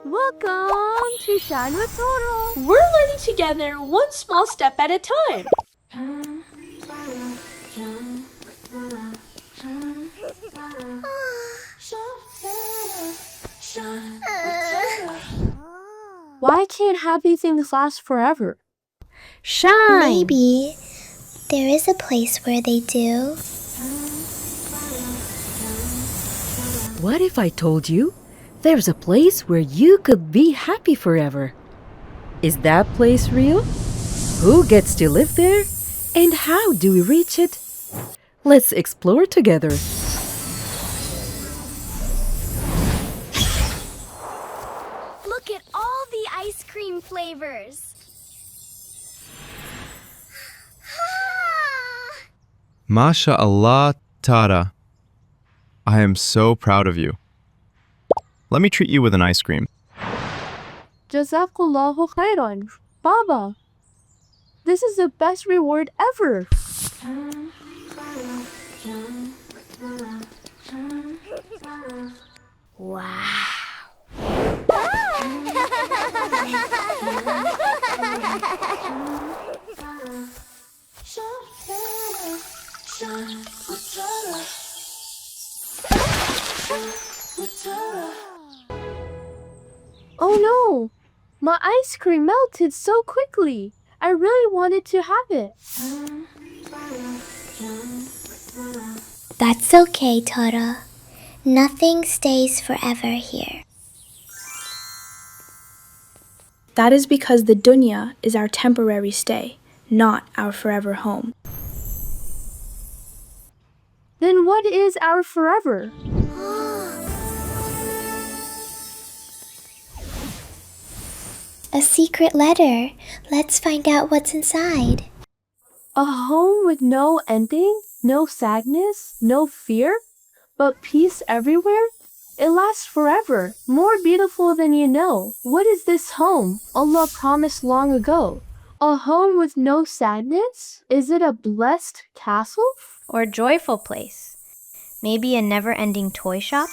Welcome to Shine with Total. We're learning together one small step at a time. Why can't happy things last forever? Shine! Maybe there is a place where they do. What if I told you there's a place where you could be happy forever? Is that place real? Who gets to live there? And how do we reach it? Let's explore together. Look at all the ice cream flavors. MashaAllah, Tara. I am so proud of you. Let me treat you with an ice cream. Jazakallahu khairan. Baba, this is the best reward ever. Wow. Oh no! My ice cream melted so quickly. I really wanted to have it. That's okay, Tara. Nothing stays forever here. That is because the dunya is our temporary stay, not our forever home. Then what is our forever? A secret letter. Let's find out what's inside. A home with no ending, no sadness, no fear, but peace everywhere? It lasts forever, more beautiful than you know. What is this home Allah promised long ago? A home with no sadness? Is it a blessed castle? Or a joyful place. Maybe a never-ending toy shop?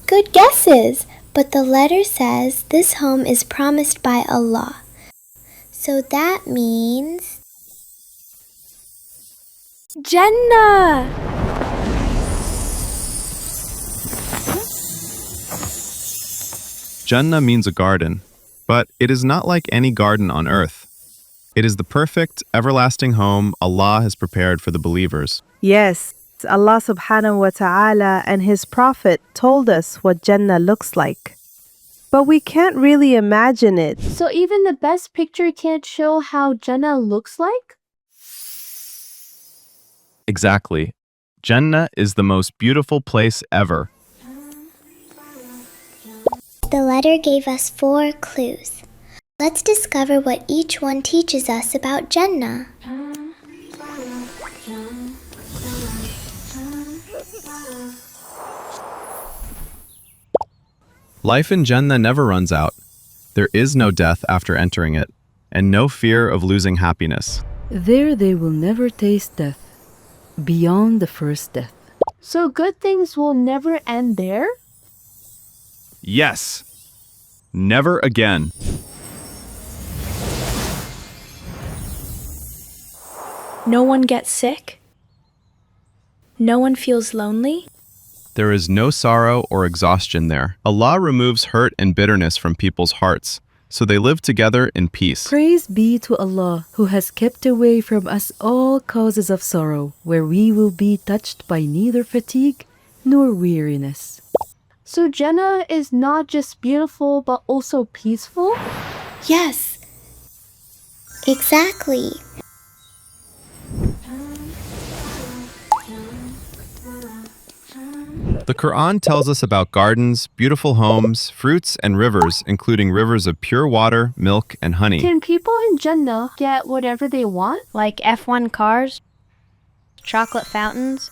Good guesses, but the letter says this home is promised by Allah. So that means Jannah! Jannah means a garden, but it is not like any garden on earth. It is the perfect, everlasting home Allah has prepared for the believers. Yes, Allah subhanahu wa ta'ala and His Prophet told us what Jannah looks like. But we can't really imagine it. So even the best picture can't show how Jannah looks like? Exactly. Jannah is the most beautiful place ever. the letter gave us 4 clues. Let's discover what each one teaches us about Jannah. Life in Jannah never runs out. There is no death after entering it, and no fear of losing happiness. There they will never taste death, beyond the first death. So good things will never end there? Yes! Never again. No one gets sick. No one feels lonely. There is no sorrow or exhaustion there. Allah removes hurt and bitterness from people's hearts, so they live together in peace. Praise be to Allah, who has kept away from us all causes of sorrow, where we will be touched by neither fatigue nor weariness. So Jannah is not just beautiful but also peaceful? Yes. Exactly. The Quran tells us about gardens, beautiful homes, fruits, and rivers, including rivers of pure water, milk, and honey. Can people in Jannah get whatever they want? Like F1 cars, chocolate fountains,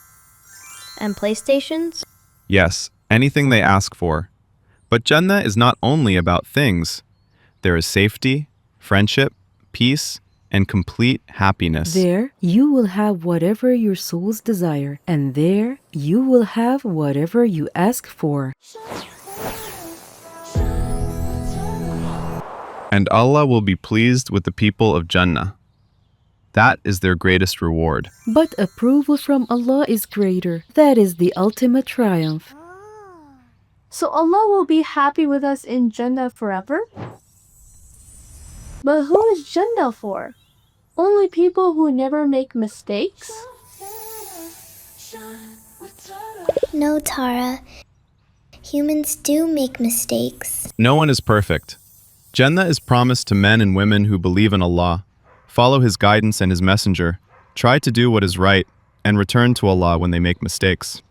and PlayStations? Yes, anything they ask for. But Jannah is not only about things. There is safety, friendship, peace, and complete happiness. There you will have whatever your souls desire, and there you will have whatever you ask for. And Allah will be pleased with the people of Jannah. That is their greatest reward. But approval from Allah is greater. That is the ultimate triumph. So Allah will be happy with us in Jannah forever? But who is Jannah for? Only people who never make mistakes? No, Tara. Humans do make mistakes. No one is perfect. Jannah is promised to men and women who believe in Allah, follow His guidance and His messenger, try to do what is right, and return to Allah when they make mistakes.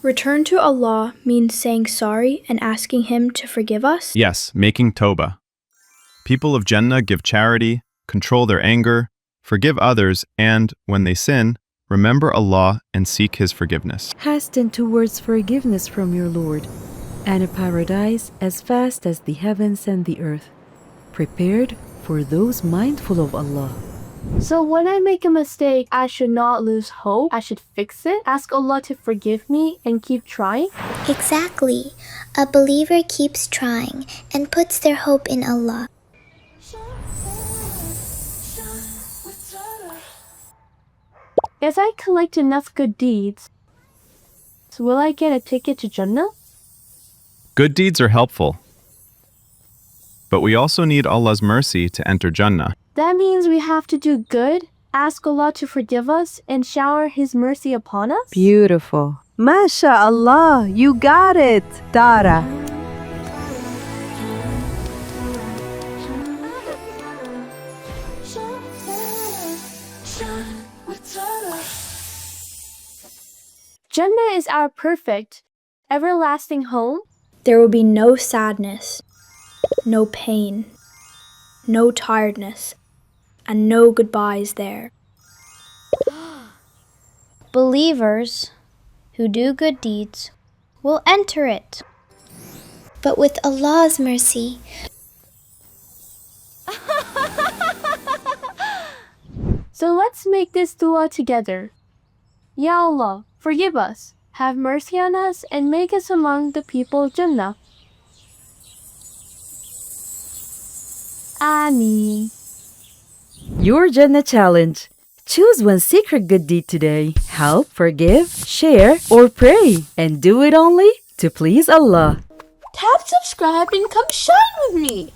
Return to Allah means saying sorry and asking Him to forgive us? Yes, making tawbah. People of Jannah give charity, control their anger, forgive others, and, when they sin, remember Allah and seek His forgiveness. Hasten towards forgiveness from your Lord, and a paradise as vast as the heavens and the earth, prepared for those mindful of Allah. So when I make a mistake, I should not lose hope. I should fix it, ask Allah to forgive me, and keep trying? Exactly. A believer keeps trying and puts their hope in Allah. As I collect enough good deeds, will I get a ticket to Jannah? Good deeds are helpful, but we also need Allah's mercy to enter Jannah. That means we have to do good, ask Allah to forgive us, and shower His mercy upon us? Beautiful. MashaAllah, you got it, Tara. Jannah is our perfect, everlasting home. There will be no sadness, no pain, no tiredness, and no goodbyes there. Believers who do good deeds will enter it. But with Allah's mercy, So let's make this dua together. Ya Allah, forgive us, have mercy on us, and make us among the people of Jannah. Ameen. Your Jannah challenge. Choose one secret good deed today. Help, forgive, share, or pray. And do it only to please Allah. Tap subscribe and come shine with me.